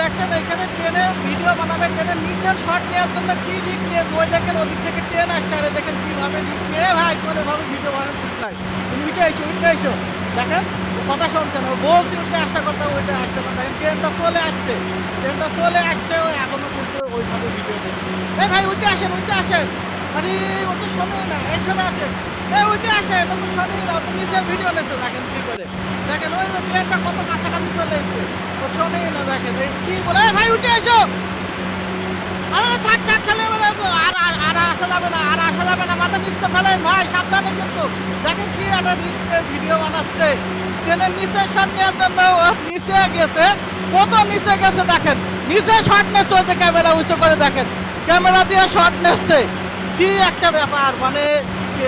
দেখছেন এখানে ট্রেনের ভিডিও বানাবে, ট্রেনের নিচের শট নেওয়ার জন্য কি রিস্ক নিয়েছে। ওই দেখেন ওদিক থেকে ট্রেন আসছে, আরে দেখেন কিভাবে রিস্ক নিয়ে ভাই কোনোভাবে ভিডিও বানানো ঠিক নাই। তুমি উঠে এসো দেখেন কথা শুনছেন, ও বলছি উঠে আসা কথা, ওইটা আসছে না। দেখেন ট্রেনটা চলে আসছে, ও এখনো কিন্তু ওইভাবে ভিডিও দিচ্ছে। ভাই উঠে আসেন, আরে ও তো শোনেই না, এসে না আসেন, উঠে আসেন, ও তো শোনেই না, ও তো নিচের ভিডিও নেছে। দেখেন কি করে, দেখেন ওই ট্রেনটা কত কাছাকাছি চলে এসছে, ও শোনেই না। দেখেন এই কি বলে, ভাই উঠে এসো, আরে থাক খেলে আর আসা যাবে না, মাথা নিচকে ফেলেন ভাই, সাবধানে কিন্তু। দেখেন কি একটা রিস্কে ভিডিও বানাচ্ছে, ট্রেনের নিচে শট নেওয়ার জন্য ও নিচে গেছে, কত নিচে গেছে দেখেন, নিচে শট নেচ্ছে, ওই যে ক্যামেরা উঁচু করে দেখেন, ক্যামেরা দিয়ে শট নেচ্ছে। কি একটা ব্যাপার, মানে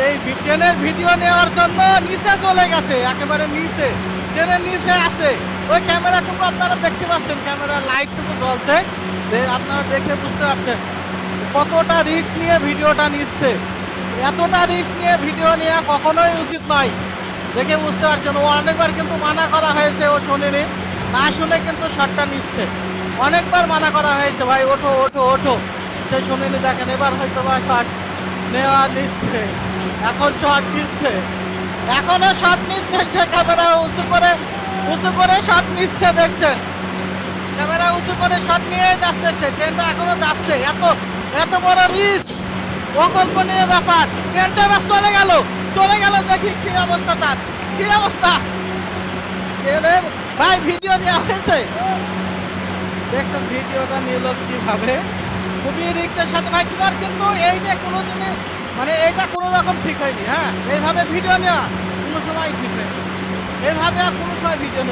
এই ট্রেনের ভিডিও নেওয়ার জন্য নিচে চলে গেছে, একেবারে নিচে, ট্রেনের নিচে আছে। ওই ক্যামেরাটুকু আপনারা দেখতে পাচ্ছেন, ক্যামেরা লাইটটুকু জ্বলছে, আপনারা দেখে বুঝতে পারছেন কতটা রিস্ক নিয়ে ভিডিওটা নিচ্ছে। এতটা রিস্ক নিয়ে ভিডিও নেওয়া কখনোই উচিত নয়, দেখে বুঝতে পারছেন। ও অনেকবার কিন্তু মানা করা হয়েছে, ও শোনেনি, না শুনে কিন্তু শটটা নিচ্ছে, অনেকবার মানা করা হয়েছে, ভাই ওঠো, সে শোনেনি। দেখেন এবার হয়তো বা শট নিচ্ছে, এখন শট নিচ্ছে, এখনো শট নিচ্ছে, সে ক্যামেরা উঁচু করে শট নিচ্ছে, দেখছেন ক্যামেরা উঁচু করে শট নিয়ে যাচ্ছে, সে ট্রেনটা এখনো যাচ্ছে। এত বড় রিস্ক, অকল্পনীয় ব্যাপার। ট্রেনটা এবার চলে গেল, দেখি কি অবস্থা, তার কি অবস্থা। ভাই ভিডিও নেওয়া হয়েছে, দেখছেন ভিডিওটা নিল কিভাবে, খুবই রিস্কের সাথে। ভাই তোমার কিন্তু এইটা কোনোদিনই, মানে এইটা কোনো রকম ঠিক হয়নি। হ্যাঁ, এইভাবে ভিডিও নেওয়া কোনো সময় ঠিক হয়নি, এইভাবে আর কোনো সময় ভিডিও নেই।